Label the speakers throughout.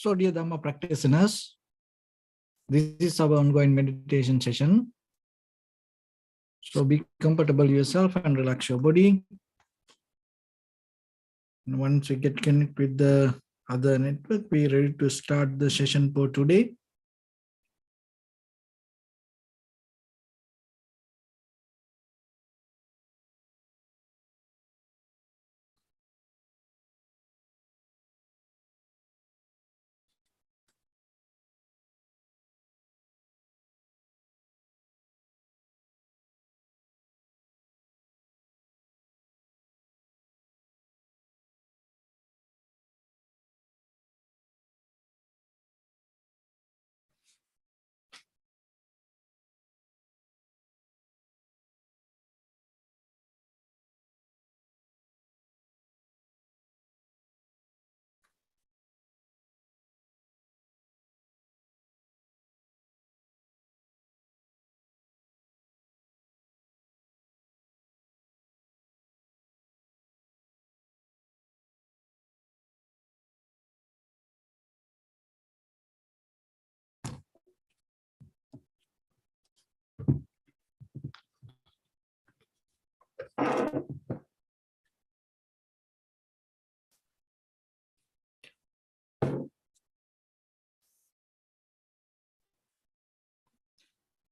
Speaker 1: So, dear Dhamma practitioners, this is our ongoing meditation session. So, be comfortable yourself and relax your body. And once we get connected with the other network, we're ready to start the session for today.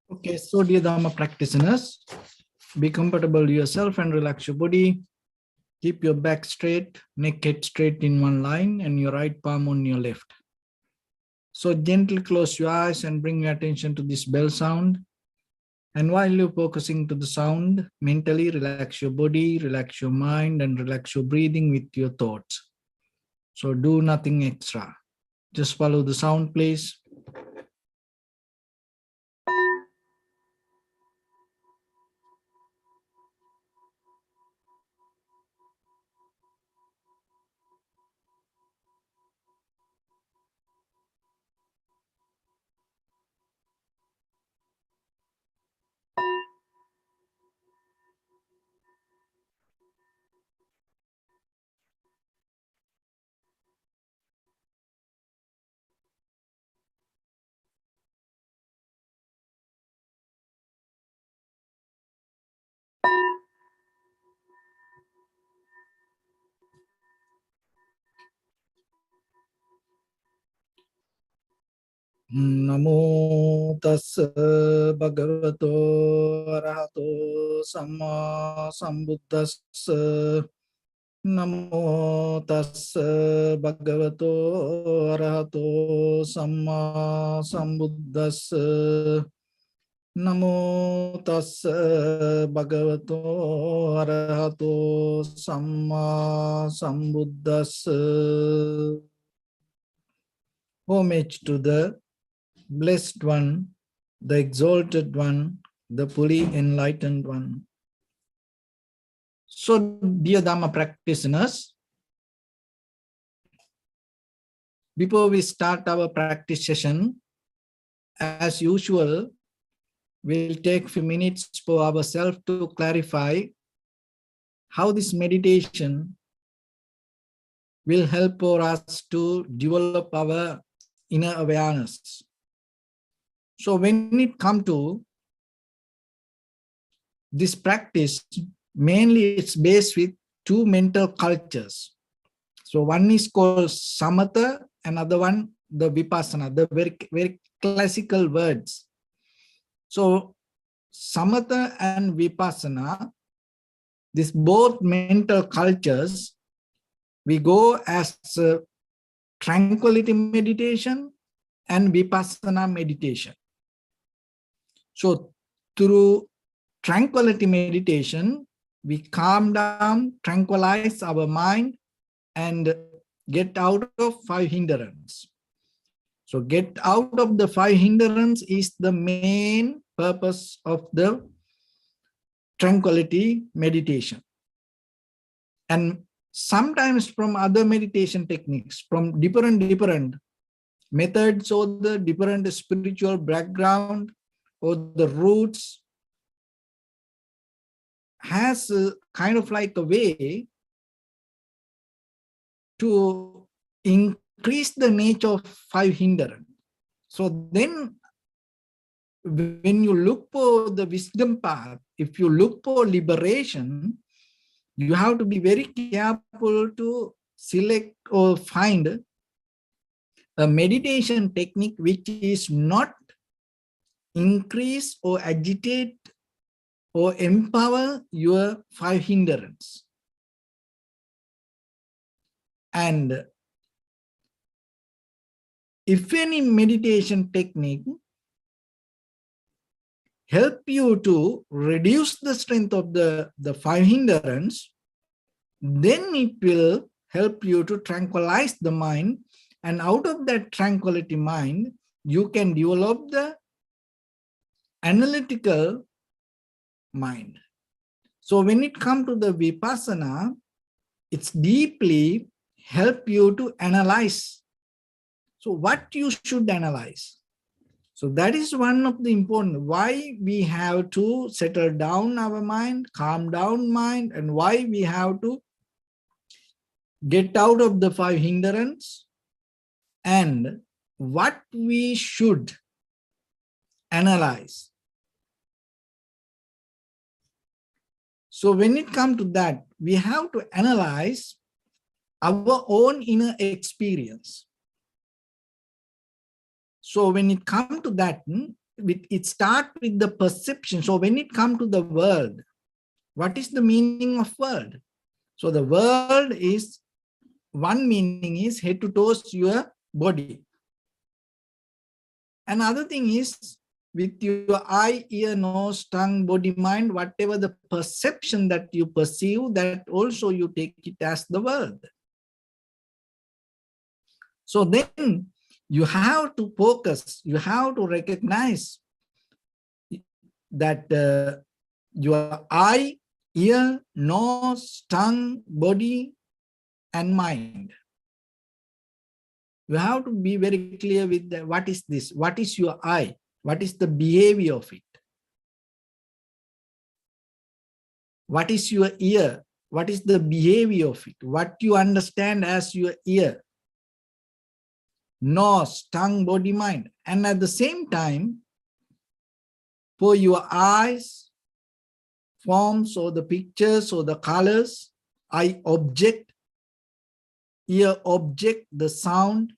Speaker 1: Okay, so dear Dhamma practitioners, be comfortable yourself and relax your body. Keep your back straight, neck head straight in one line, and your right palm on your left. So gently close your eyes and bring your attention to this bell sound. And while you're focusing to the sound, mentally relax your body, relax your mind, and relax your breathing with your thoughts. So do nothing extra. Just follow the sound, please. Namo tassa bhagavato arahato samma sambuddhassa. Namo tassa bhagavato arahato samma sambuddhassa. Namo tassa bhagavato arahato samma sambuddhassa. Homage to the Blessed One, the Exalted One, the fully enlightened One. So, dear Dhamma practitioners, before we start our practice session, as usual, we'll take a few minutes for ourselves to clarify how this meditation will help for us to develop our inner awareness. So when it comes to this practice, mainly it's based with two mental cultures. So one is called samatha, another one the vipassana, the very classical words. So samatha and vipassana, these both mental cultures, we go as tranquility meditation and vipassana meditation. So through tranquility meditation, we calm down, tranquilize our mind, and get out of five hindrance. So get out of the five hindrance is the main purpose of the tranquility meditation. And sometimes from other meditation techniques, from different methods or the different spiritual background or the roots, has a kind of like a way to increase the nature of five hindrance. So then when you look for the wisdom path, if you look for liberation, you have to be very careful to select or find a meditation technique which is not increase or agitate or empower your five hindrance. And if any meditation technique help you to reduce the strength of the five hindrance, then it will help you to tranquilize the mind. And out of that tranquility mind, you can develop the analytical mind. So when it comes to the vipassana, it's deeply help you to analyze. So what you should analyze. So that is one of the important, why we have to settle down our mind, calm down mind, and why we have to get out of the five hindrance, and what we should analyze. So when it comes to that, we have to analyze our own inner experience. So when it comes to that, it starts with the perception. So when it comes to the world, what is the meaning of world? So the world is, one meaning is head to toes your body. Another thing is with your eye, ear, nose, tongue, body, mind, whatever the perception that you perceive, that also you take it as the world. So then you have to focus, you have to recognize that your eye, ear, nose, tongue, body, and mind. You have to be very clear with the, what is this? What is your eye? What is the behavior of it? What is your ear? What is the behavior of it? What you understand as your ear? Nose, tongue, body, mind. And at the same time, for your eyes, forms or the pictures or the colors, eye object, ear object, the sound,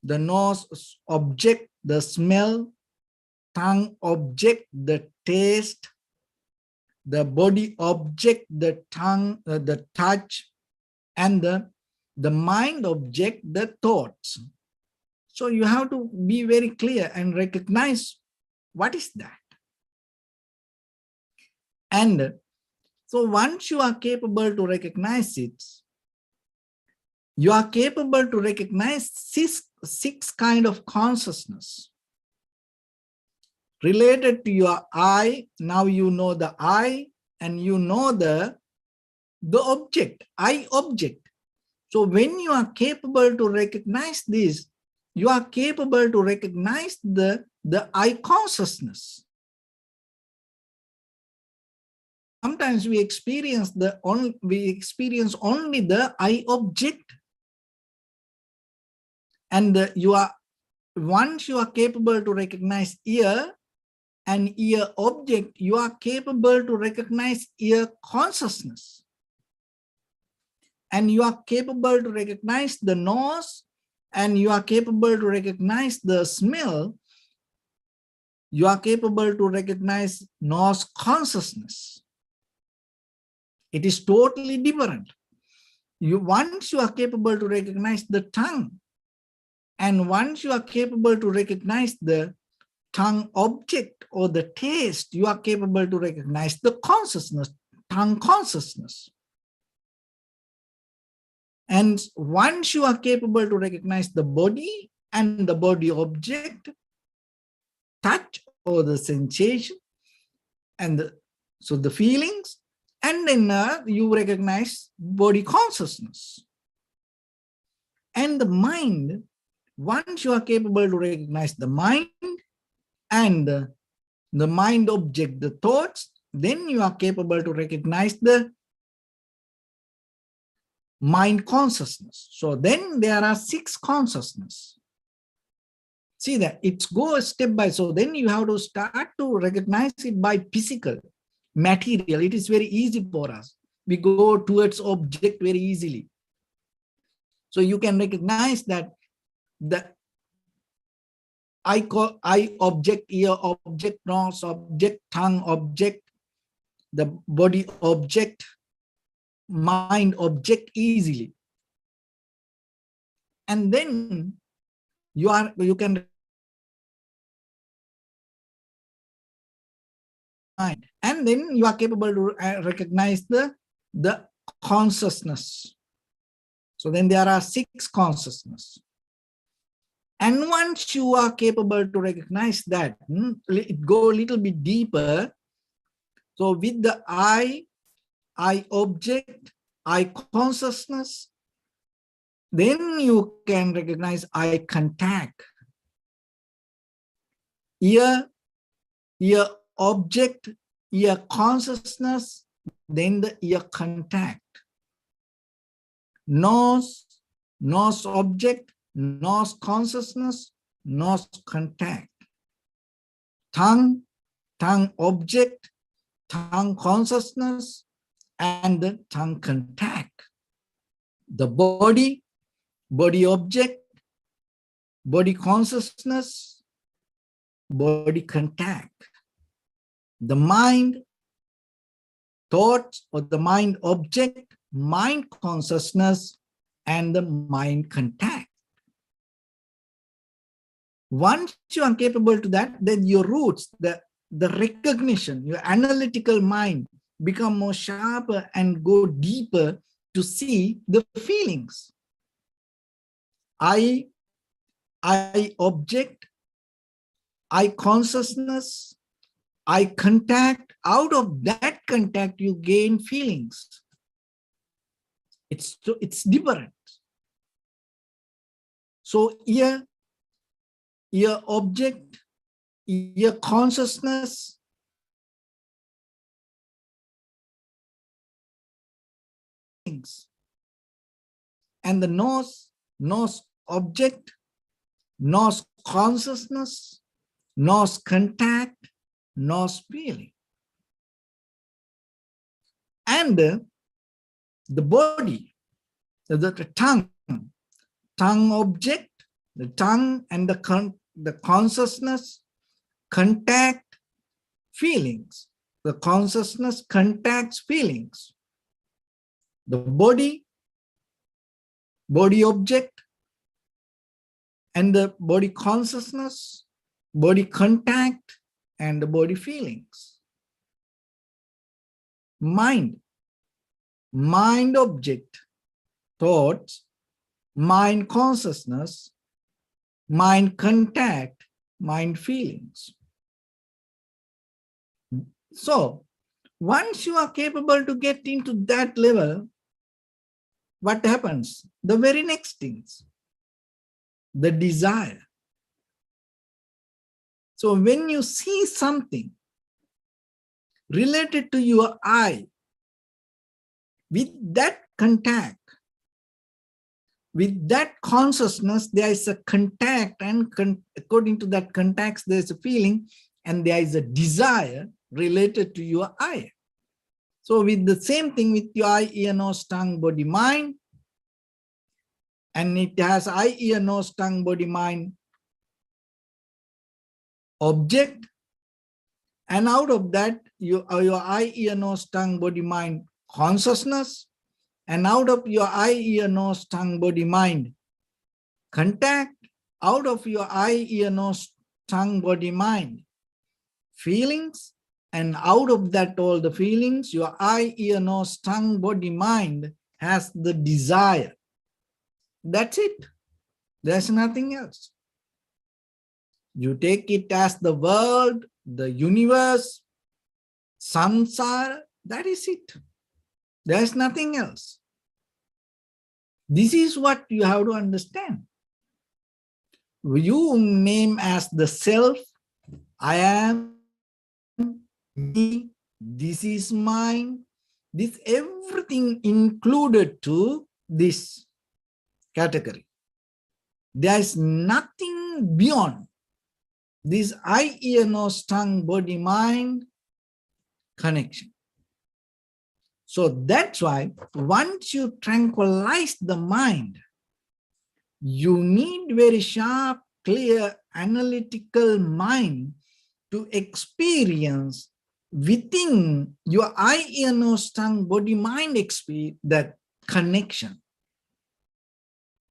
Speaker 1: the nose object, the smell, tongue object, the taste, the body object, the tongue, the touch, and the mind object, the thoughts. So you have to be very clear and recognize what is that. And so once you are capable to recognize it, you are capable to recognize six kind of consciousness related to your eye. Now you know the eye and you know the object, eye object. So when you are capable to recognize this, you are capable to recognize the eye consciousness. Sometimes we experience only the eye object, and once you are capable to recognize ear and ear object, you are capable to recognize ear consciousness, and you are capable to recognize the nose, and you are capable to recognize the smell. You are capable to recognize nose consciousness. It is totally different. Once you are capable to recognize the tongue, and once you are capable to recognize the tongue object or the taste, you are capable to recognize the consciousness, tongue consciousness. And once you are capable to recognize the body and the body object, touch or the sensation, and so the feelings, and then you recognize body consciousness. And the mind, once you are capable to recognize the mind and the mind object, the thoughts, then you are capable to recognize the mind consciousness. So then there are 6 consciousness. See that it goes step by, so then you have to start to recognize it by physical, material. It is very easy for us. We go towards object very easily. So you can recognize that the eye object, ear object, nose object, tongue object, the body object, mind object easily. And then you can mind, and then you are capable to recognize the consciousness. So then there are 6 consciousness. And once you are capable to recognize that, it go a little bit deeper. So with the eye object, eye consciousness, then you can recognize eye contact. Ear object, ear consciousness, then the ear contact. Nose object, nose consciousness, nose contact. Tongue object, tongue consciousness, and the tongue contact. The body object, body consciousness, body contact. The mind, thoughts, or the mind object, mind consciousness, and the mind contact. Once you are capable to that, then your roots, the recognition, your analytical mind become more sharper and go deeper to see the feelings. I object, I consciousness, I contact. Out of that contact, you gain feelings. It's different. So ear object, ear consciousness, and the nose object, nose consciousness, nose contact, nose feeling. And the body, the tongue object, the tongue and the consciousness contact feelings. The consciousness contacts feelings. The body object, and the body consciousness, body contact, and the body feelings. Mind object, thoughts, mind consciousness, mind contact, mind feelings. So once you are capable to get into that level, what happens? The very next things, the desire. So when you see something related to your eye, with that contact, with that consciousness, there is a contact, and according to that contact, there is a feeling, and there is a desire related to your eye. So with the same thing with your eye, ear, nose, tongue, body, mind, and it has eye, ear, nose, tongue, body, mind object, and out of that, your eye, ear, nose, tongue, body, mind consciousness, and out of your eye, ear, nose, tongue, body, mind contact, out of your eye, ear, nose, tongue, body, mind feelings, and out of that all the feelings, your eye, ear, nose, tongue, body, mind has the desire. That's it. There's nothing else. You take it as the world, the universe, samsara, that is it. There's nothing else. This is what you have to understand. You name as the self, I am, me, this is mine, this everything included to this category. There is nothing beyond this eye, ear, nose, tongue, body, mind connection. So that's why once you tranquilize the mind, you need very sharp, clear, analytical mind to experience within your eye, ear, nose, tongue, body, mind experience that connection.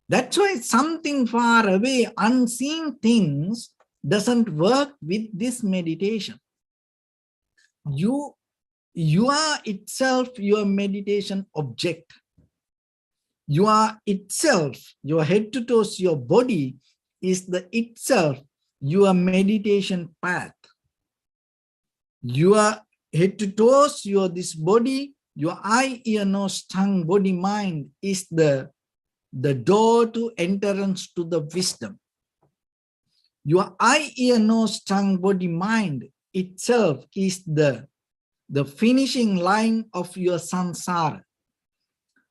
Speaker 1: That's why something far away, unseen things doesn't work with this meditation. You are itself your meditation object. You are itself, your head to toes, your body is the itself your meditation path. Your head to toes, this body, your eye, ear, nose, tongue, body, mind is the door to entrance to the wisdom. Your eye, ear, nose, tongue, body, mind itself is the finishing line of your samsara.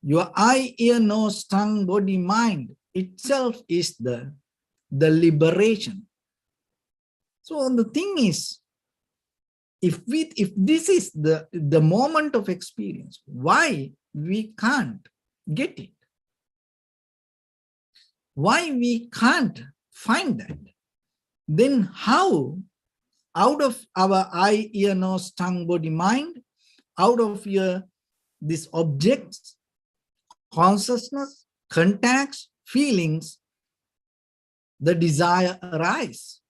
Speaker 1: Your eye, ear, nose, tongue, body, mind itself is the liberation. So the thing is, if this is the moment of experience, why we can't get it? Why we can't find that? Then how, out of our eye, ear, nose, tongue, body, mind, out of these objects, consciousness, contacts, feelings, the desire arise?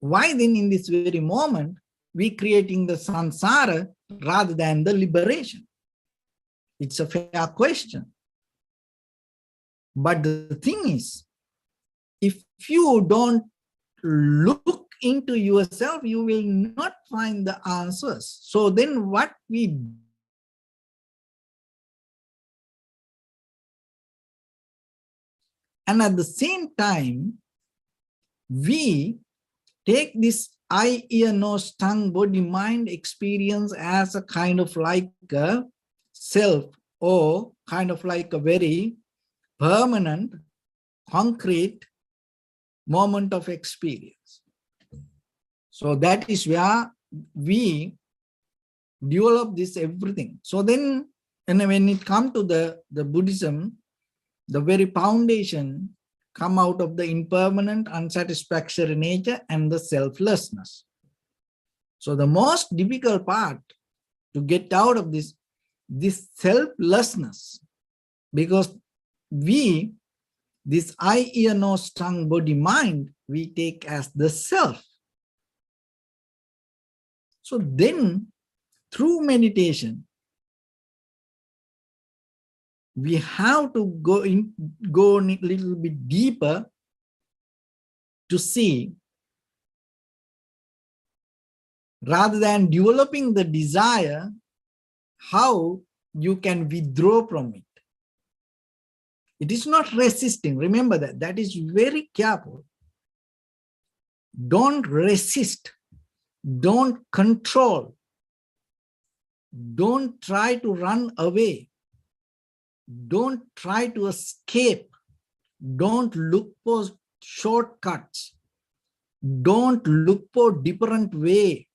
Speaker 1: Why then in this very moment we creating the samsara rather than the liberation? It's a fair question. But the thing is, if you don't look into yourself, you will not find the answers. So then what we and at the same time, we take this eye, ear, nose, tongue, body, mind experience as a kind of like a self, or kind of like a very permanent, concrete moment of experience. So that is where we develop this everything. So then, and when it comes to the Buddhism, the very foundation come out of the impermanent, unsatisfactory nature and the selflessness. So the most difficult part to get out of this selflessness, because this eye, ear, nose, tongue, body, mind, we take as the self. So then through meditation, we have to go a little bit deeper to see, rather than developing the desire, how you can withdraw from it. It is not resisting. Remember that. That is very careful. Don't resist. Don't control. Don't try to run away. Don't try to escape. Don't look for shortcuts. Don't look for different way.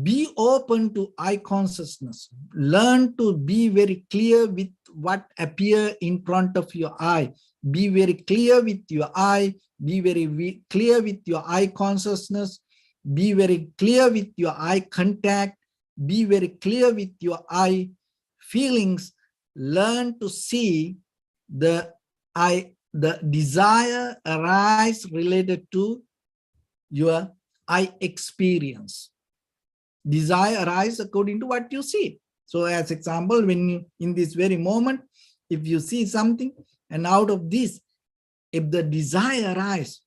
Speaker 1: Be open to eye consciousness. Learn to be very clear with what appears in front of your eye. Be very clear with your eye. Be very clear with your eye consciousness. Be very clear with your eye contact. Be very clear with your eye feelings. Learn to see the desire arise related to your eye experience. Desire arise according to what you see. So as example, when you, in this very moment, if you see something and out of this, if the desire arise,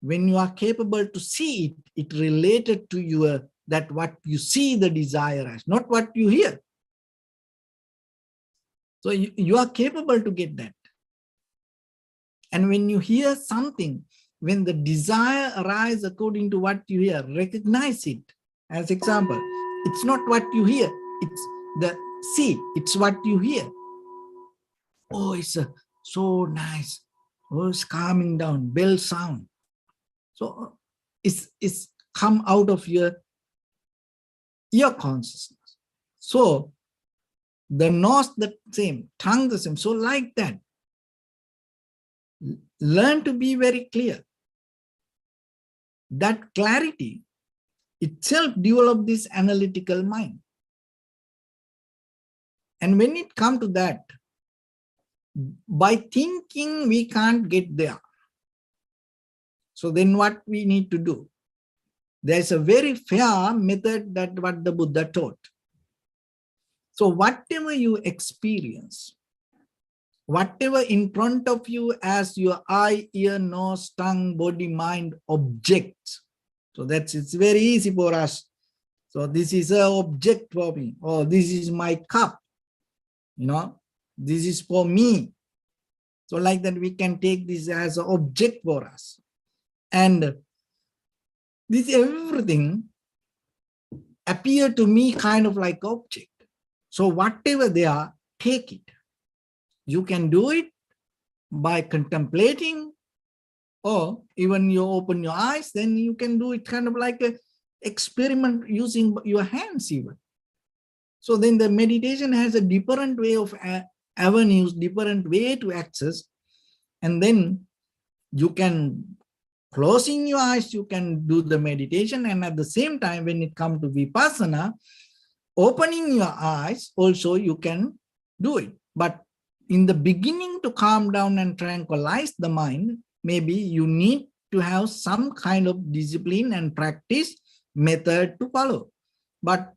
Speaker 1: when you are capable to see it, it related to your, that what you see the desire arise, not what you hear. So you are capable to get that. And when you hear something, when the desire arises according to what you hear, recognize it. As example, it's not what you hear, the see, it's what you hear. Oh, it's so nice. Oh, it's calming down, bell sound. So it's come out of your consciousness. So the nose the same, tongue the same. So like that, learn to be very clear. That clarity itself develop this analytical mind. And when it comes to that, by thinking we can't get there. So then what we need to do? There's a very fair method that what the Buddha taught. So whatever you experience, whatever in front of you as your eye, ear, nose, tongue, body, mind, objects. So it's very easy for us. So this is an object for me. Oh, this is my cup. You know, this is for me. So like that, we can take this as an object for us. And this everything appear to me kind of like object. So whatever they are, take it. You can do it by contemplating, or even you open your eyes, then you can do it kind of like a experiment using your hands even. So then the meditation has a different way of avenues, different way to access. And then you can, closing your eyes, you can do the meditation. And at the same time, when it comes to vipassana, opening your eyes, also you can do it. But in the beginning, to calm down and tranquilize the mind, maybe you need to have some kind of discipline and practice method to follow. But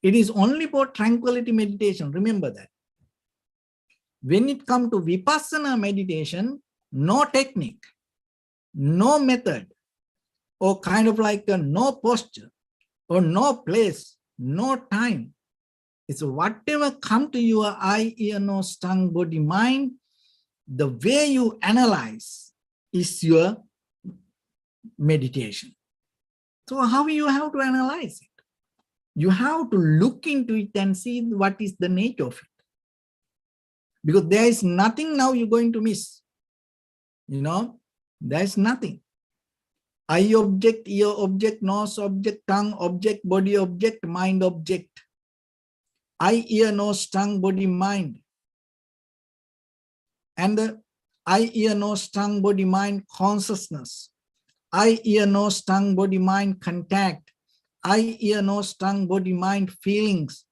Speaker 1: it is only for tranquility meditation. Remember that. When it comes to vipassana meditation, no technique, no method, or kind of like no posture, or no place, no time. It's whatever come to your eye, ear, nose, tongue, body, mind, the way you analyze is your meditation. So how you have to analyze it? You have to look into it and see what is the nature of it. Because there is nothing now you're going to miss. You know, there is nothing. Eye object, ear object, nose object, tongue object, body object, mind object. Eye, ear, nose, tongue, body, mind. And the eye, ear, nose, tongue, body, mind, consciousness. Eye, ear, nose, tongue, body, mind, contact. Eye, ear, nose, tongue, body, mind, feelings.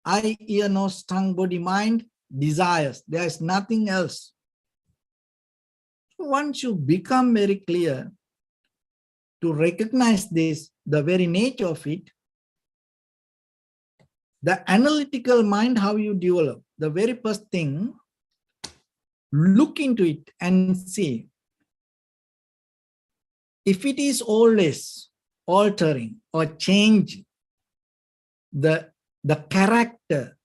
Speaker 1: Eye, ear, nose, tongue, body, mind, desires. There is nothing else. Once you become very clear to recognize this, the very nature of it, the analytical mind, how you develop, the very first thing, look into it and see if it is always altering or changing the character,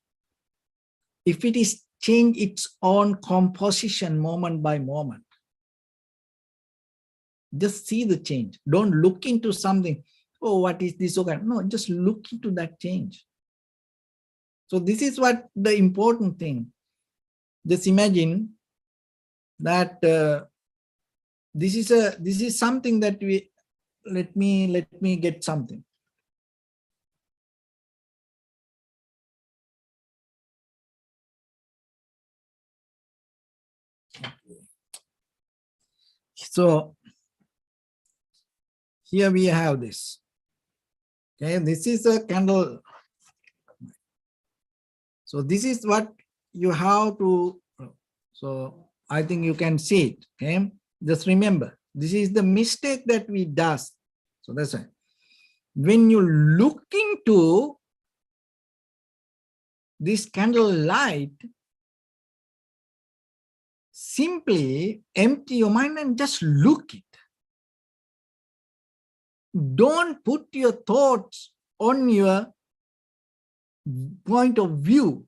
Speaker 1: if it is change its own composition moment by moment. Just see the change. Don't look into something, oh, what is this? Okay. No, just look into that change. So this is what the important thing. Just imagine that this is something that we, let me get something. So here we have this. Okay, this is a candle. So this is what you have to, so I think you can see it. Okay, just remember, this is the mistake that we do. So that's why when you look into this candle light, simply empty your mind and just look it. Don't put your thoughts on your point of view.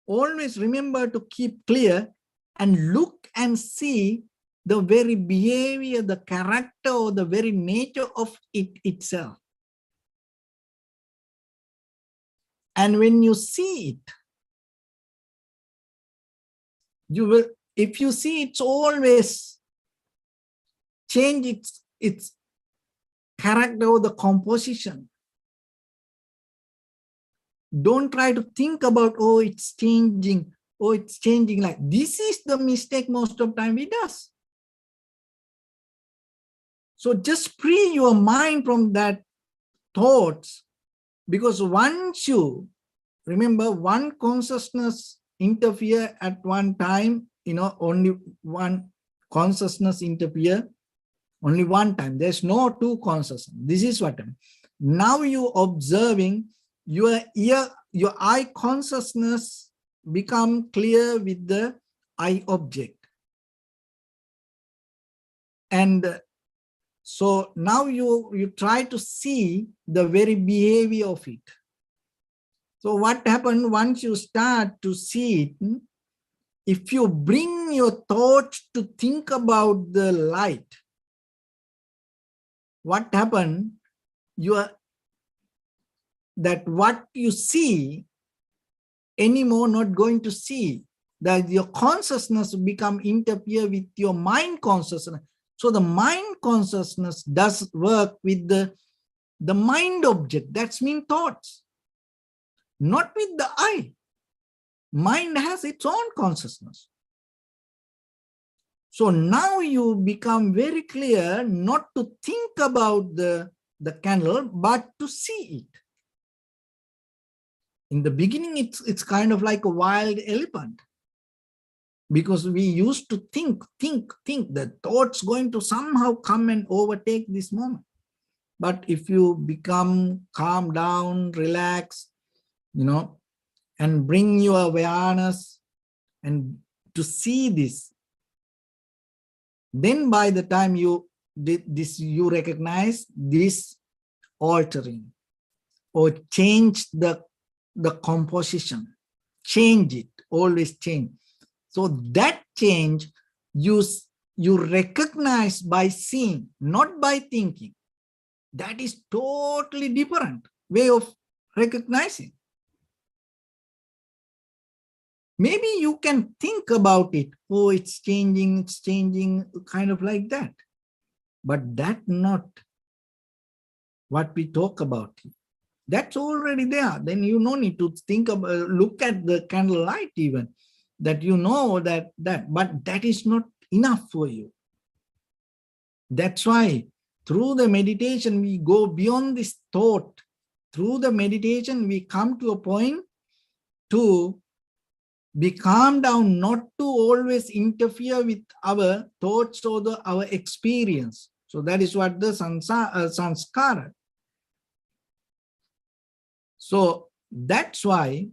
Speaker 1: Always remember to keep clear and look and see the very behavior, the character, or the very nature of it itself. And when you see it, you will, if you see, it's always change its character or the composition. Don't try to think about, oh, it's changing, oh, it's changing. Like this is the mistake most of the time we does. So just free your mind from that thoughts, because once you remember, one consciousness interfere at one time, only one consciousness interfere only one time. There's no two consciousness. This is what I'm. Now you observing your eye consciousness become clear with the eye object. And so now you try to see the very behavior of it. So what happened once you start to see it, if you bring your thoughts to think about the light, what happened, that what you see anymore not going to see, that your consciousness become interfere with your mind consciousness. So the mind consciousness does work with the mind object, that's mean thoughts, not with the eye. Mind has its own consciousness. So now you become very clear not to think about the candle, but to see it. In the beginning, it's kind of like a wild elephant, because we used to think, the thoughts going to somehow come and overtake this moment. But if you become calm down, relax, and bring your awareness and to see this, then by the time you recognize this altering or change the composition, change it, always change. So that change you recognize by seeing, not by thinking. That is totally different way of recognizing. Maybe you can think about it. Oh, it's changing, kind of like that. But that's not what we talk about. That's already there. Then you no need to think about, look at the candlelight even, that but that is not enough for you. That's why through the meditation, we go beyond this thought. Through the meditation, we come to a point to be calm down, not to always interfere with our thoughts or our experience. So that is what the sanskara. So that's why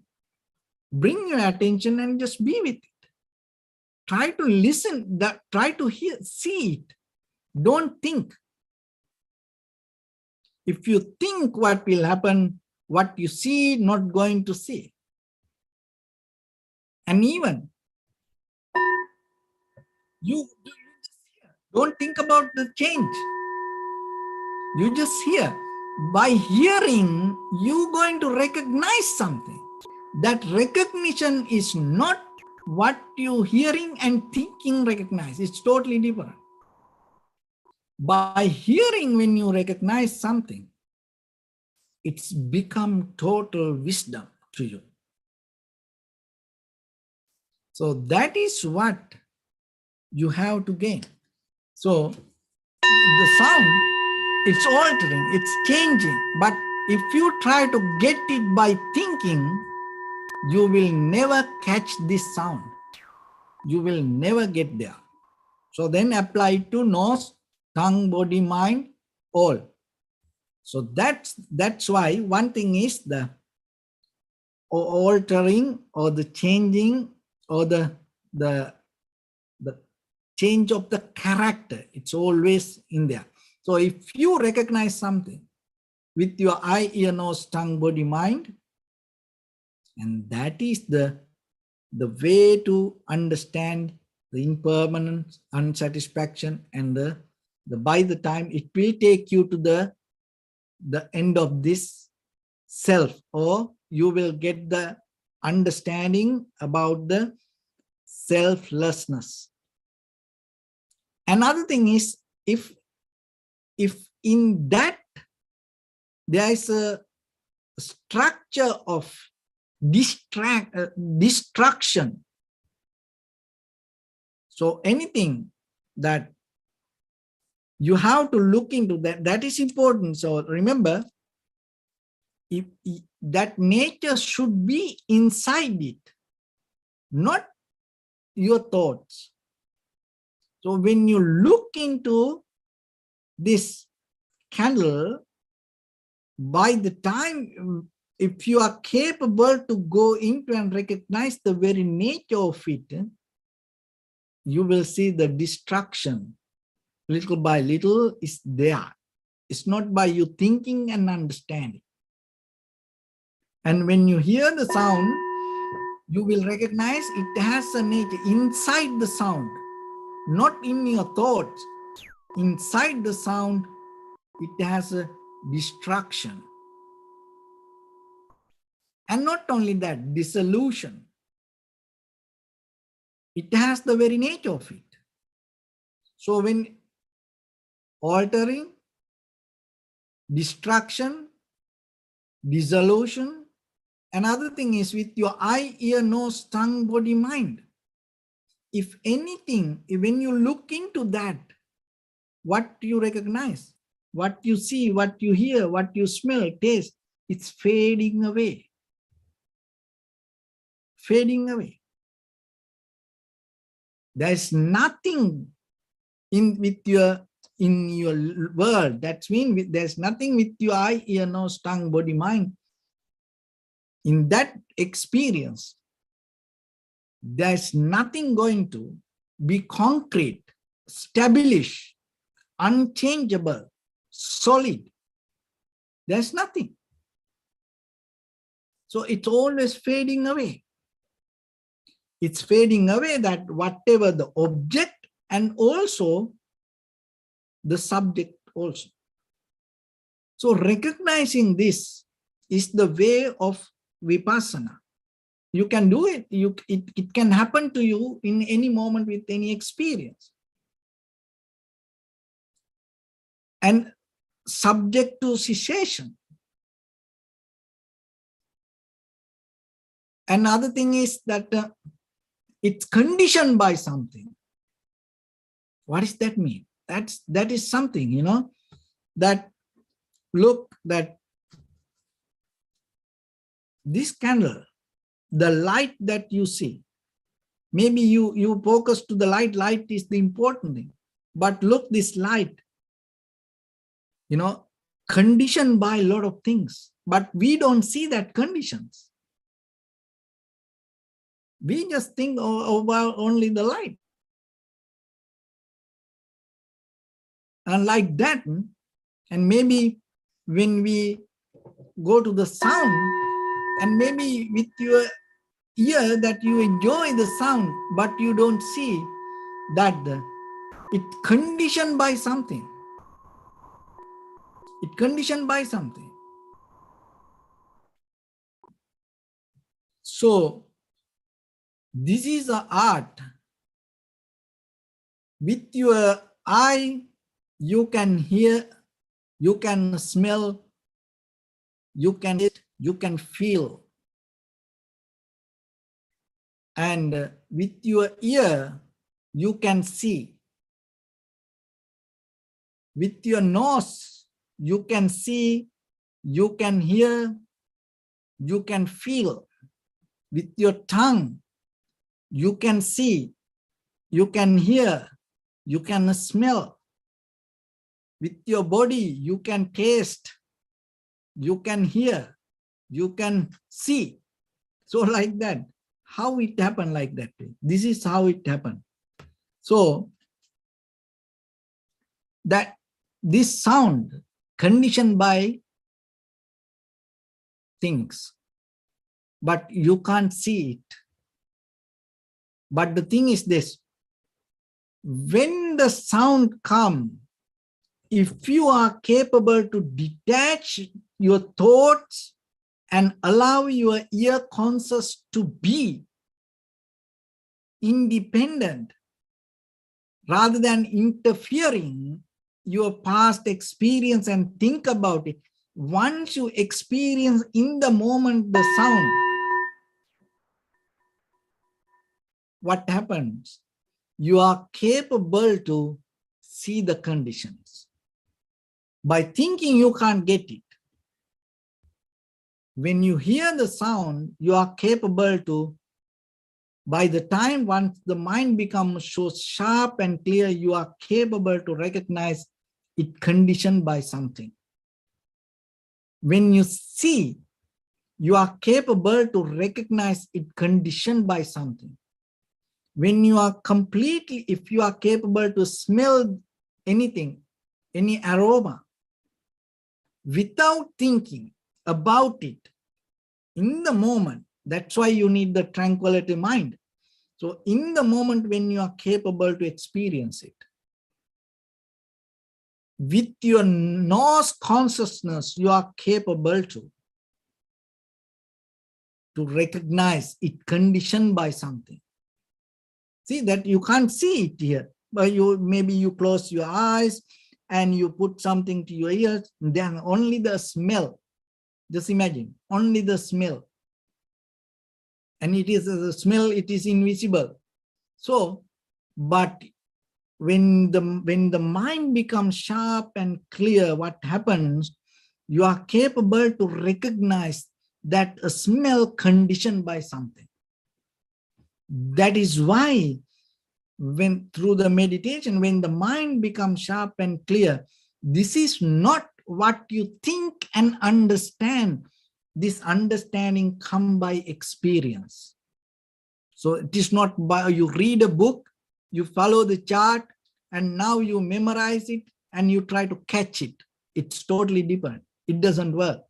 Speaker 1: bring your attention and just be with it. Try to listen, try to hear, see it. Don't think. If you think, what will happen, what you see, not going to see. And even you just hear. Don't think about the change. You just hear. By hearing, you're going to recognize something. That recognition is not what you hearing and thinking recognize. It's totally different. By hearing, when you recognize something, it's become total wisdom to you. So that is what you have to gain. So the sound, it's altering, it's changing. But if you try to get it by thinking, you will never catch this sound. You will never get there. So then apply it to nose, tongue, body, mind, all. So that's why one thing is the altering or the changing or the change of the character. It's always in there. So if you recognize something with your eye, ear, nose, tongue, body, mind, and that is the way to understand the impermanence, unsatisfaction, and by the time it will take you to the end of this self or you will get the understanding about the selflessness. Another thing is, if in that there is a structure of destruction, so anything that you have to look into that is important. So remember, if that nature should be inside it, not your thoughts. So when you look into this candle, by the time, if you are capable to go into and recognize the very nature of it, you will see the destruction little by little is there. It's not by you thinking and understanding. And when you hear the sound, you will recognize it has a nature inside the sound, not in your thoughts. Inside the sound, it has a destruction. And not only that, dissolution. It has the very nature of it. So when altering, destruction, dissolution, another thing is with your eye, ear, nose, tongue, body, mind. If anything, when you look into that, what you recognize, what you see, what you hear, what you smell, taste, it's fading away. Fading away. There's nothing in your world. That means there's nothing with your eye, ear, nose, tongue, body, mind. In that experience, there's nothing going to be concrete, established, unchangeable, solid. There's nothing. So it's always fading away. It's fading away, that whatever the object and also the subject also. So recognizing this is the way of vipassana. You can do it. It can happen to you in any moment with any experience. And subject to cessation. Another thing is that it's conditioned by something. What does that mean? That is something, that look, that this candle, the light that you see, maybe you focus to the light is the important thing. But look, this light, conditioned by a lot of things, but we don't see that conditions. We just think about only the light. And like that, and maybe when we go to the sound, and maybe with your ear that you enjoy the sound, but you don't see that it's conditioned by something. It's conditioned by something. So this is an art. With your eye, you can hear, you can smell, you can eat, you can feel. And with your ear, you can see. With your nose, you can see, you can hear, you can feel. With your tongue, you can see, you can hear, you can smell. With your body, you can taste, you can hear, you can see. So like that, how it happened like that? This is how it happened. So that this sound conditioned by things, but you can't see it. But the thing is this, when the sound comes, if you are capable to detach your thoughts and allow your ear conscious to be independent rather than interfering your past experience and think about it. Once you experience in the moment the sound, what happens? You are capable to see the conditions. By thinking you can't get it. When you hear the sound, you are capable to, by the time once the mind becomes so sharp and clear, you are capable to recognize it conditioned by something. When you see, you are capable to recognize it conditioned by something. When you are completely, if you are capable to smell anything, any aroma, without thinking about it in the moment, that's why you need the tranquility mind. So in the moment when you are capable to experience it, with your nose consciousness, you are capable to recognize it conditioned by something. See that you can't see it here, but maybe you close your eyes and you put something to your ears, then only the smell. Just imagine, only the smell. And it is the smell, it is invisible. So, but when the mind becomes sharp and clear, what happens? You are capable to recognize that a smell conditioned by something. That is why when through the meditation, when the mind becomes sharp and clear, this is not what you think and understand. This understanding comes by experience. So it is not by you read a book, you follow the chart, and now you memorize it and you try to catch it. It's totally different. It doesn't work.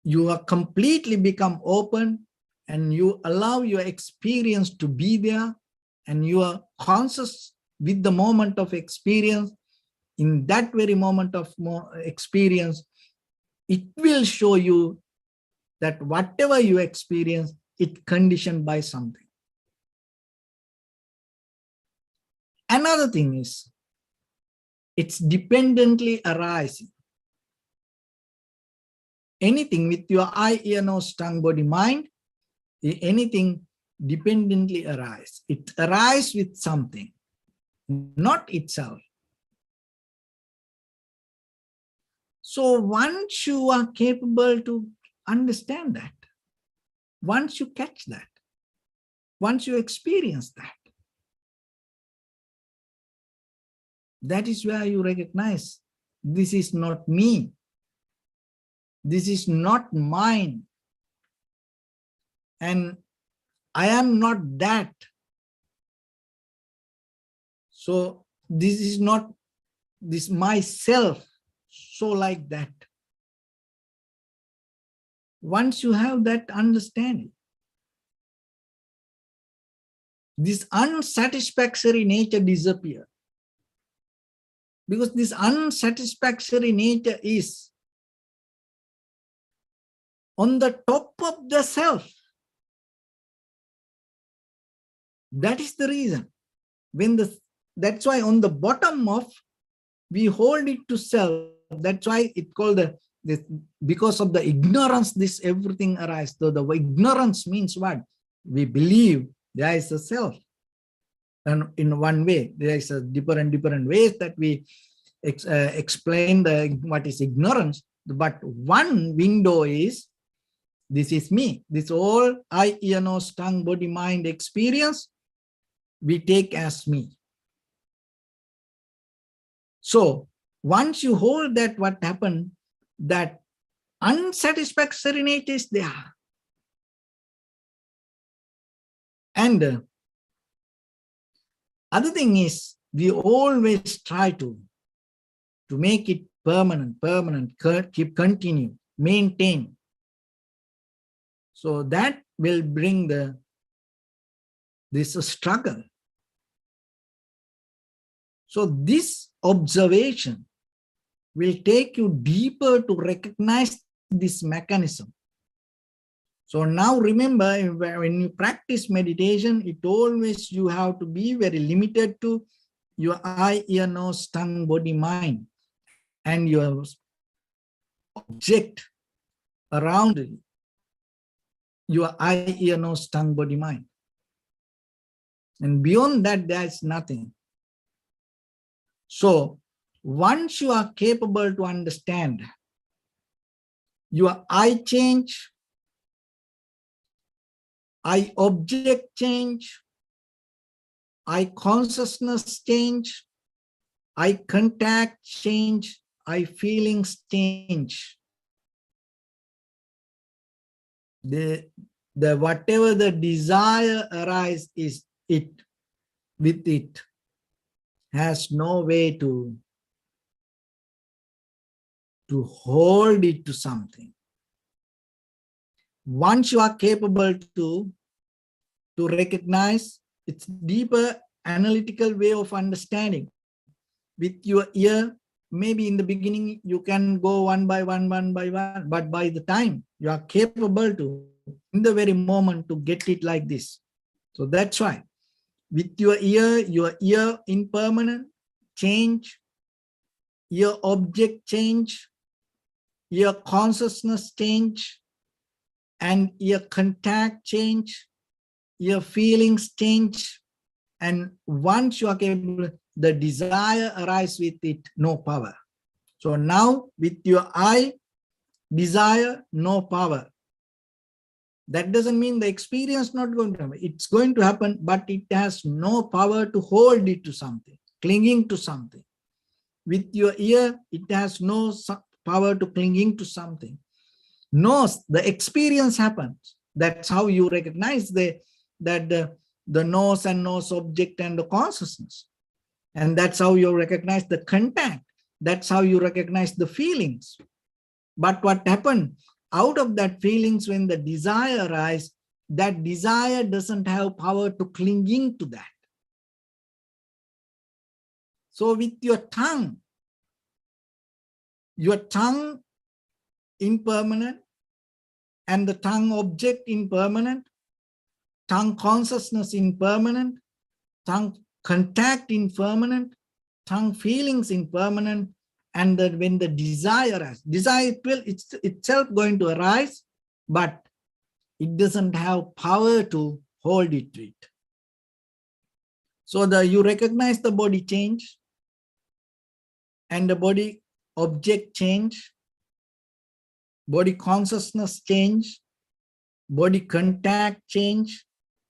Speaker 1: You are completely become open and you allow your experience to be there, and you are conscious with the moment of experience. In that very moment of experience, it will show you that whatever you experience, it's conditioned by something. Another thing is, it's dependently arising. Anything with your eye, ear, nose, tongue, body, mind, anything dependently arises. It arises with something, not itself. So once you are capable to understand that, once you catch that, once you experience that, that is where you recognize this is not me. This is not mine. And I am not that. So this is not this myself, so like that. Once you have that understanding, this unsatisfactory nature disappears. Because this unsatisfactory nature is on the top of the self. That is the reason. That's why on the bottom of, we hold it to self. That's why it's called because of the ignorance, this everything arises. So the ignorance means what? We believe there is a self. And in one way, there is a different ways that we explain what is ignorance. But one window is, this is me. This all eye, ear, nose, tongue, body, mind experience, we take as me. So once you hold that, what happened? That unsatisfactory nature is there. And other thing is, we always try to make it permanent, keep continue, maintain. So that will bring this struggle. So this observation will take you deeper to recognize this mechanism. So now remember, when you practice meditation, it always you have to be very limited to your eye, ear, nose, tongue, body, mind, and your object around your eye, ear, nose, tongue, body, mind. And beyond that, there's nothing. So once you are capable to understand your eye change, eye object change, eye consciousness change, eye contact change, eye feelings change. The whatever the desire arises is it, with it, has no way to hold it to something. Once you are capable to recognize its deeper analytical way of understanding, with your ear, maybe in the beginning you can go one by one, but by the time you are capable to, in the very moment, to get it like this. So that's why with your ear impermanent change, ear object change, ear consciousness change, and ear contact change, your feelings change, and once you are capable, the desire arises with it, no power. So now with your eye, desire, no power. That doesn't mean the experience not going to happen. It's going to happen, but it has no power to hold it to something, clinging to something. With your ear, it has no power to clinging to something. Nose, the experience happens. That's how you recognize the nose and nose object and the consciousness. And that's how you recognize the contact. That's how you recognize the feelings. But what happened? Out of that feelings, when the desire arises, that desire doesn't have power to clinging to that. So with your tongue impermanent, and the tongue object impermanent, tongue consciousness impermanent, tongue contact impermanent, tongue feelings impermanent, and that when the desire arises, desire will itself going to arise, but it doesn't have power to hold it to it. So you recognize the body change and the body object change, body consciousness change, body contact change,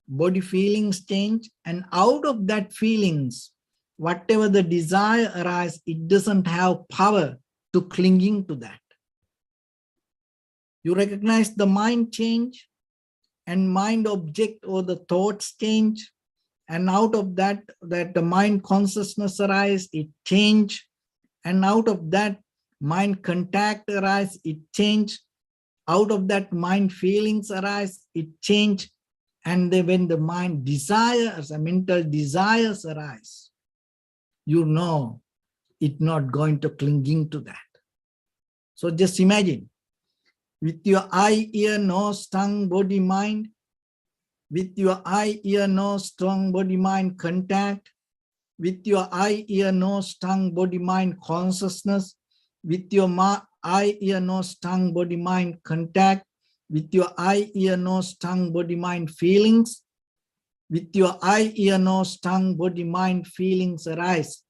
Speaker 1: body feelings change, and out of that feelings, whatever the desire arises, it doesn't have power to clinging to that. You recognize the mind change and mind object or the thoughts change, and out of that the mind consciousness arises, it change, and out of that mind contact arises, it change, out of that mind feelings arise, it change, and then when the mind desires, mental desires arise, you know it's not going to clinging to that. So just imagine, with your eye, ear, nose, tongue, body, mind, with your eye, ear, nose, tongue, body, mind contact, with your eye, ear, nose, tongue, body, mind consciousness, with your eye, ear, nose, tongue, body, mind contact, with your eye, ear, nose, tongue, body, mind feelings, with your eye, ear, nose, tongue, body, mind feelings arise.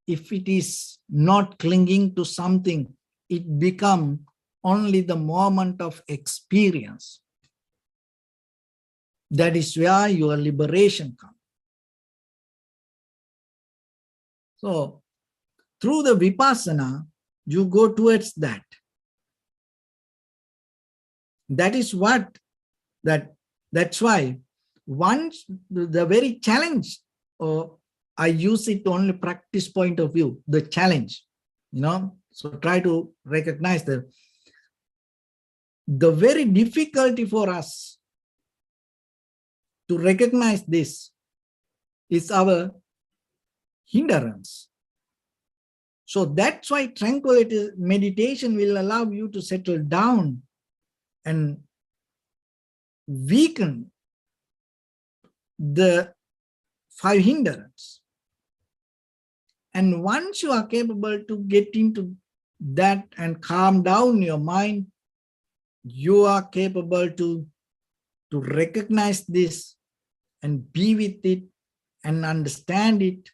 Speaker 1: If it is not clinging to something, it becomes only the moment of experience. That is where your liberation comes. So through the vipassana, you go towards that. That is what, that's why once the very challenge, I use it only practice point of view, the challenge, so try to recognize the very difficulty for us to recognize this is our hindrance. So that's why tranquility meditation will allow you to settle down and weaken the 5 hindrances. And once you are capable to get into that and calm down your mind, you are capable to recognize this and be with it and understand it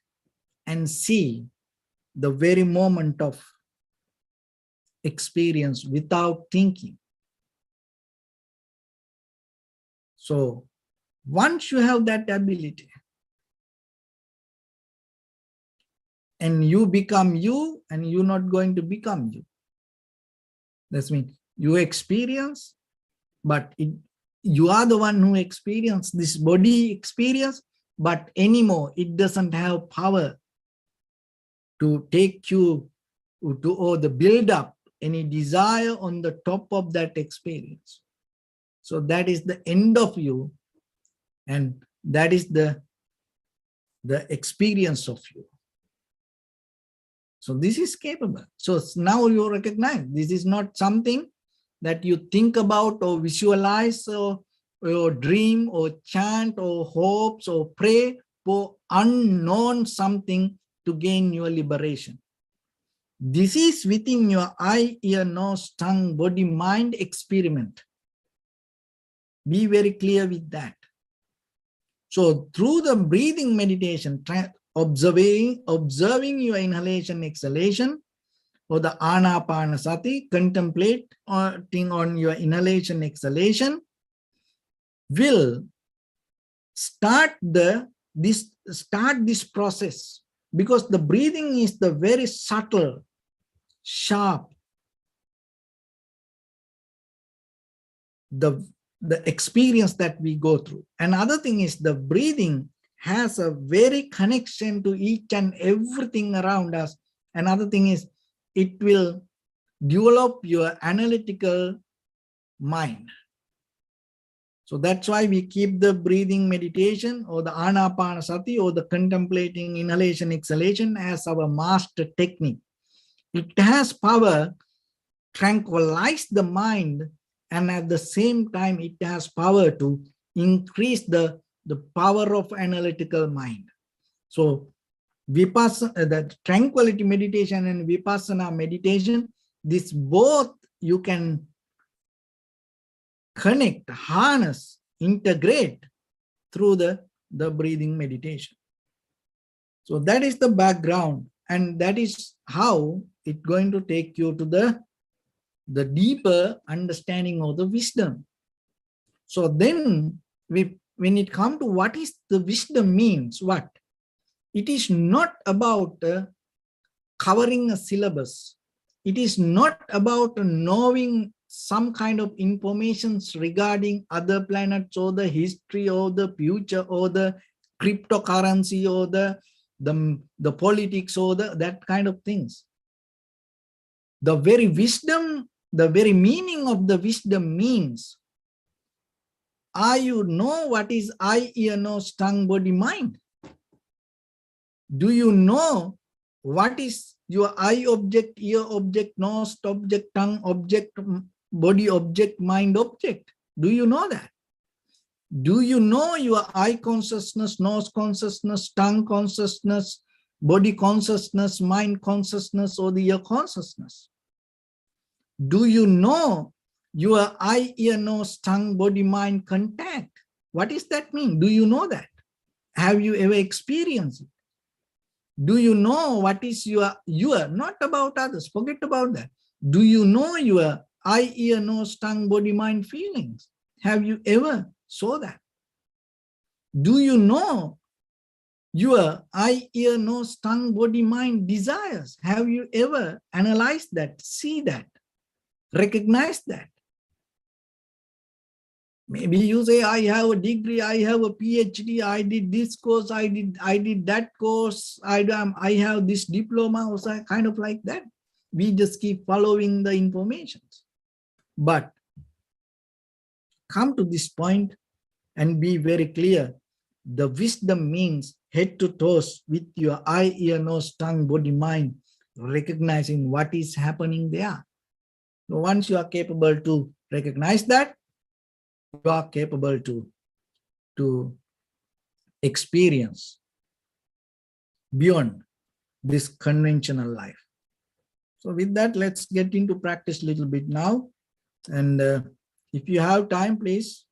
Speaker 1: and see the very moment of experience without thinking. So once you have that ability and you become you, and you're not going to become you. That means you experience, but you are the one who experienced this body experience, but anymore it doesn't have power to take you to, or the build up any desire on the top of that experience. So that is the end of you, and that is the experience of you. So this is capable. So now you recognize this is not something that you think about or visualize or dream or chant or hopes or pray for unknown something to gain your liberation. This is within your eye, ear, nose, tongue, body, mind experiment. Be very clear with that. So through the breathing meditation, observing your inhalation, exhalation, or the anapanasati, contemplating on your inhalation, exhalation, will start this process, because the breathing is the very subtle, sharp, the experience that we go through. Another thing is the breathing has a very connection to each and everything around us. Another thing is it will develop your analytical mind. So that's why we keep the breathing meditation or the anapanasati or the contemplating inhalation, exhalation as our master technique. It has power, tranquilize the mind, and at the same time, it has power to increase the power of analytical mind. So vipassana, the tranquility meditation and vipassana meditation, this both you can connect, harness, integrate through the breathing meditation. So that is the background, and that is how it's going to take you to the deeper understanding of the wisdom. So then when it comes to what is the wisdom means, what? It is not about covering a syllabus. It is not about knowing some kind of information regarding other planets or the history or the future or the cryptocurrency or the politics or that kind of things. The very wisdom, the very meaning of the wisdom means, are you know what is eye, ear, nose, tongue, body, mind? Do you know what is your eye object, ear object, nose object, tongue object, body object, mind object? Do you know that? Do you know your eye consciousness, nose consciousness, tongue consciousness, body consciousness, mind consciousness, or the ear consciousness? Do you know your eye, ear, nose, tongue, body, mind contact? What does that mean? Do you know that? Have you ever experienced it? Do you know what is your, not about others, forget about that. Do you know your eye, ear, nose, tongue, body, mind feelings? Have you ever saw that? Do you know your eye, ear, nose, tongue, body, mind desires? Have you ever analyzed that, see that, recognize that? Maybe you say, I have a degree, I have a PhD, I did this course, I did that course, I have this diploma, or kind of like that. We just keep following the information. But come to this point and be very clear. The wisdom means head to toes with your eye, ear, nose, tongue, body, mind. recognizing what is happening there. So once you are capable to recognize that, you are capable to experience beyond this conventional life. So with that, let's get into practice a little bit now. And if you have time, please,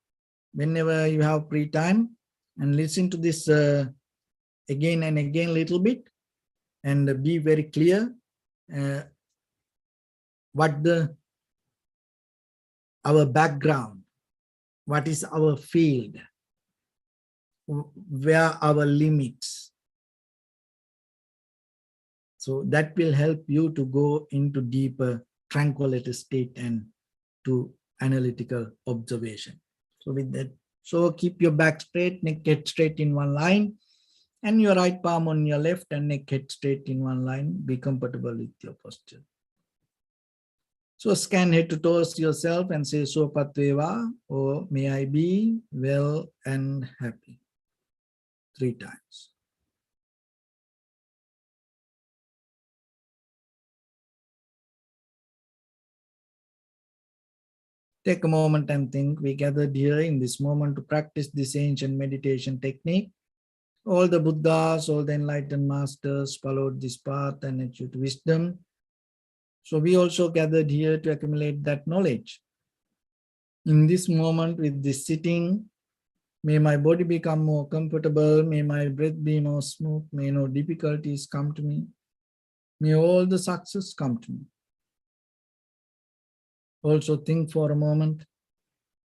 Speaker 1: whenever you have free time, and listen to this again and again a little bit, and be very clear what our background, what is our field, where our limits. So that will help you to go into deeper tranquility state and to analytical observation. So with that, so keep your back straight, neck head straight in one line, and your right palm on your left and neck head straight in one line. Be comfortable with your posture. So scan head to toes yourself and say Sopatveva, or may I be well and happy. 3 times. Take a moment and think. We gathered here in this moment to practice this ancient meditation technique. All the Buddhas, all the enlightened masters followed this path and achieved wisdom. So we also gathered here to accumulate that knowledge. In this moment with this sitting, may my body become more comfortable. May my breath be more smooth. May no difficulties come to me. May all the success come to me. Also think for a moment.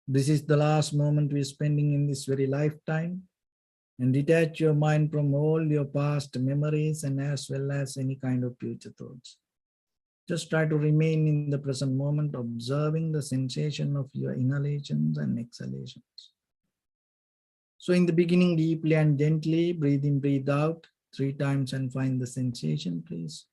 Speaker 1: This is the last moment we're spending in this very lifetime. And detach your mind from all your past memories and as well as any kind of future thoughts. Just try to remain in the present moment, observing the sensation of your inhalations and exhalations. So in the beginning, deeply and gently, breathe in, breathe out 3 times and find the sensation, please.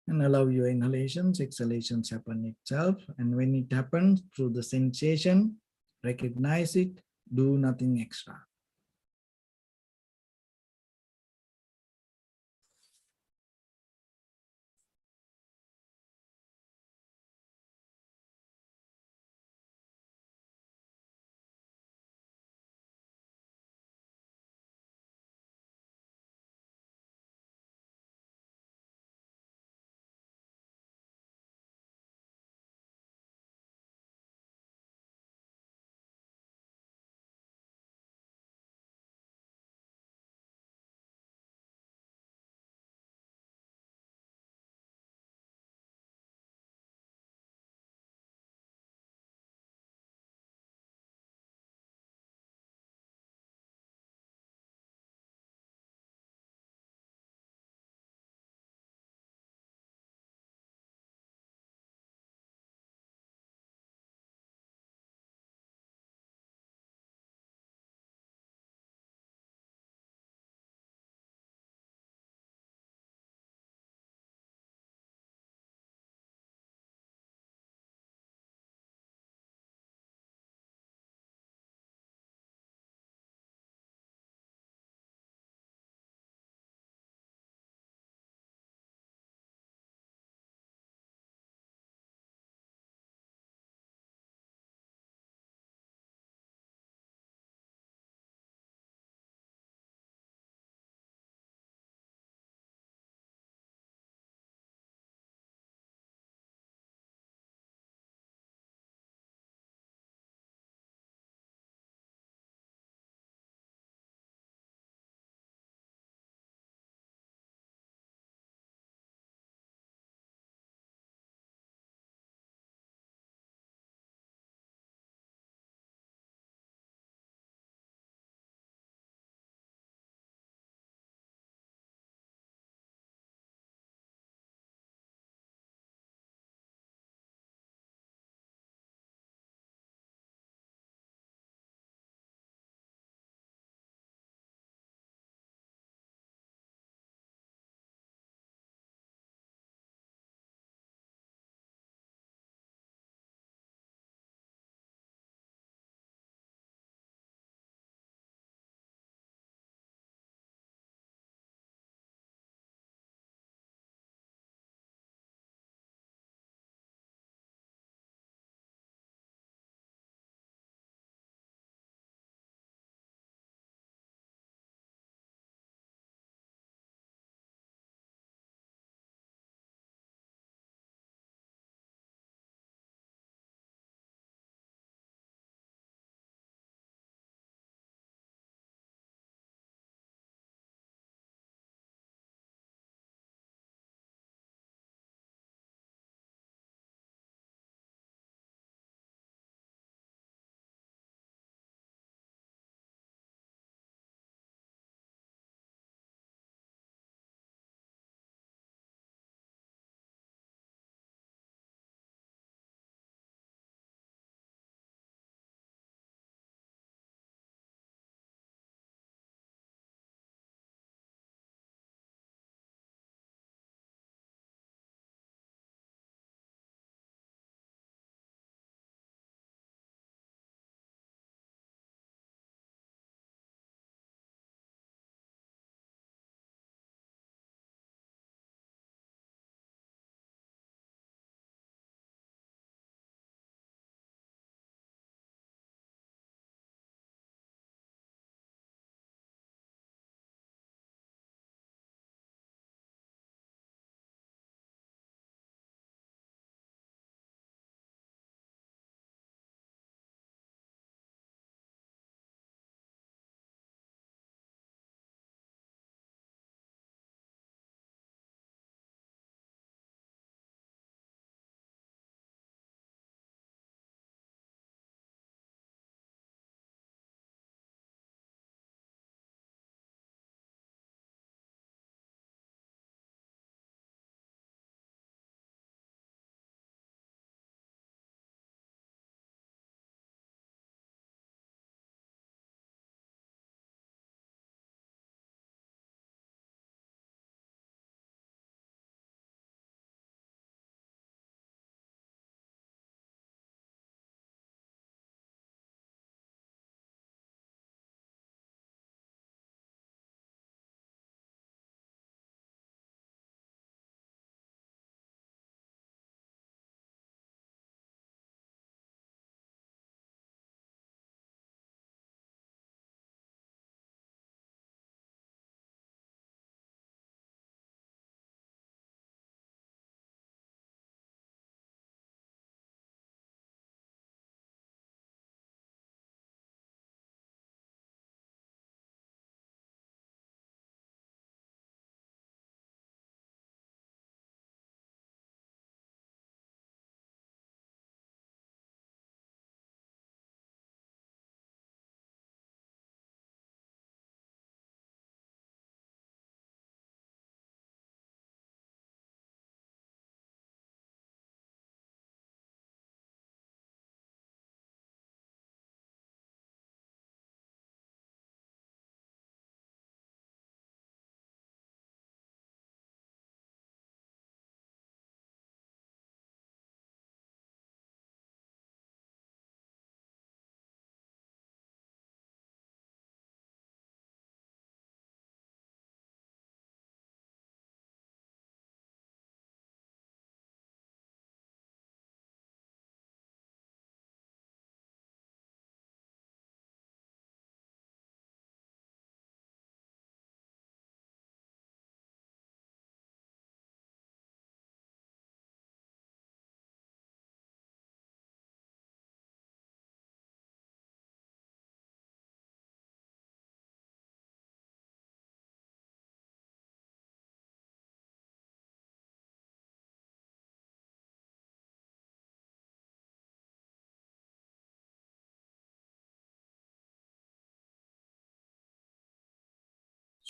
Speaker 1: And allow your inhalations, exhalations happen itself. And when it happens through the sensation, recognize it, do nothing extra.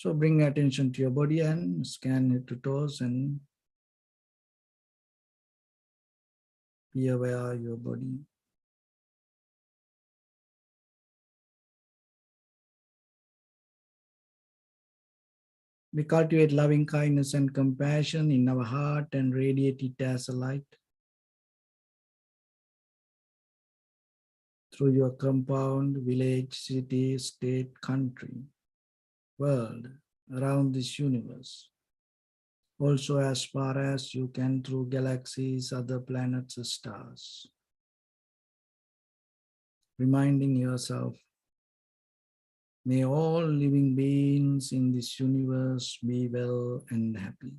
Speaker 1: So bring attention to your body and scan head to toes and be aware of your body. We cultivate loving kindness and compassion in our heart and radiate it as a light through your compound, village, city, state, country, world, around this universe. Also as far as you can through galaxies, other planets, stars. Reminding yourself, may all living beings in this universe be well and happy.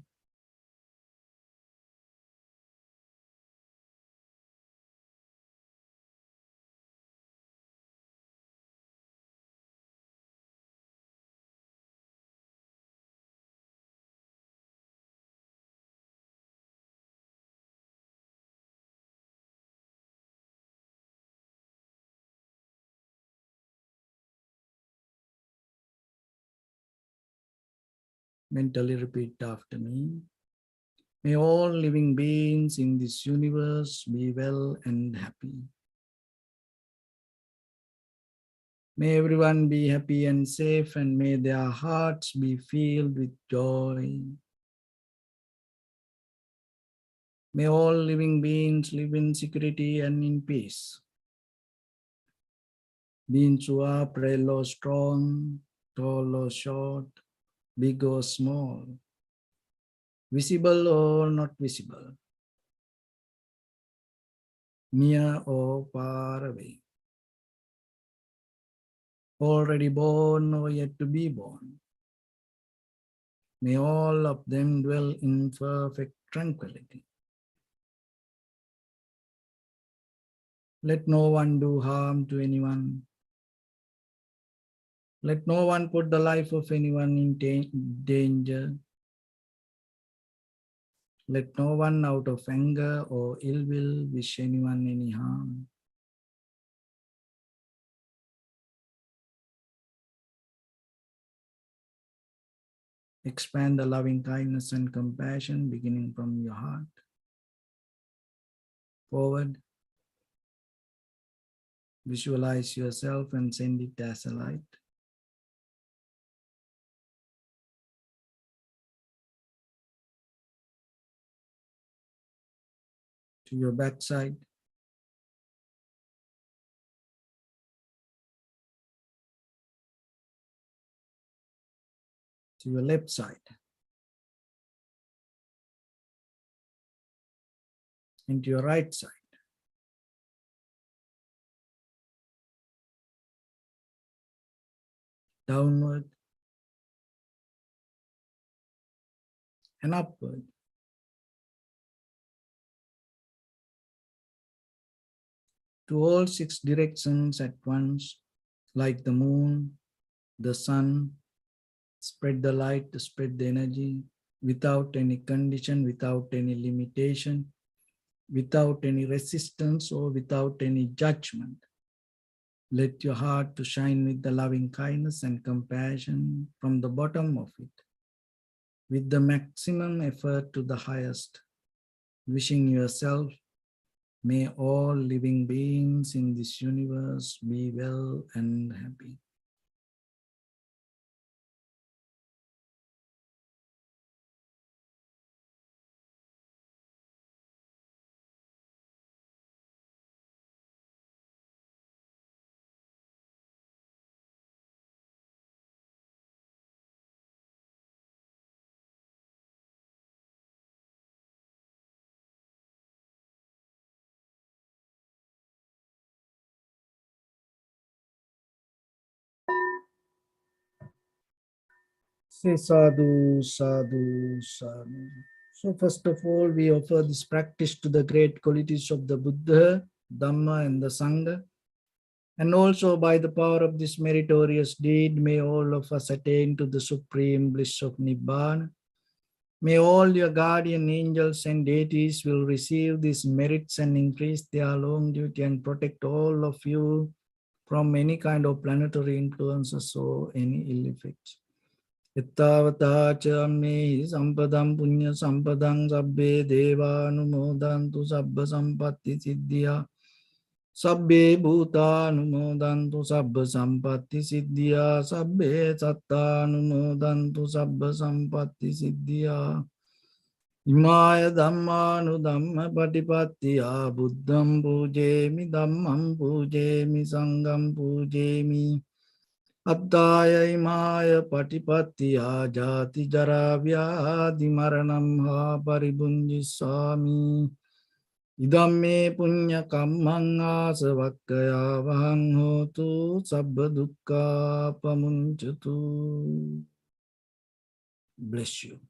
Speaker 1: Mentally repeat after me. May all living beings in this universe be well and happy. May everyone be happy and safe, and may their hearts be filled with joy. May all living beings live in security and in peace. Beings who are frail or strong, tall or short, big or small, visible or not visible, near or far away, already born or yet to be born. May all of them dwell in perfect tranquility. Let no one do harm to anyone. Let no one put the life of anyone in danger. Let no one out of anger or ill will wish anyone any harm. Expand the loving kindness and compassion beginning from your heart. Forward. Visualize yourself and send it as a light. To your backside. To your left side. And to your right side. Downward and upward. To all 6 directions at once, like the moon, the sun, spread the light, spread the energy, without any condition, without any limitation, without any resistance or without any judgment. Let your heart to shine with the loving kindness and compassion from the bottom of it, with the maximum effort to the highest, wishing yourself, may all living beings in this universe be well and happy. Say sadhu, sadhu, sadhu. So first of all, we offer this practice to the great qualities of the Buddha, Dhamma and the Sangha. And also by the power of this meritorious deed, may all of us attain to the supreme bliss of Nibbana. May all your guardian angels and deities will receive these merits and increase their longevity and protect all of you from any kind of planetary influences or any ill effects. Ittavata ca me sampadam punya sampadang sabbe deva anumodantu sabba sampatti siddhya. Sabbe bhuta anumodantu sabba sampatti siddhya. Sabbe satta anumodantu sabba sampatti siddhya. Imaya dhammanu dhamma patipattiya buddham pujemi dhammam pujemi sangham pujemi. Attaya imaya patipattiya jati jara vyadi maranam ha paribunjisami. Idamme punya kammang asavakkaya vahang hotu sabba dukkha pamunchatu. Bless you.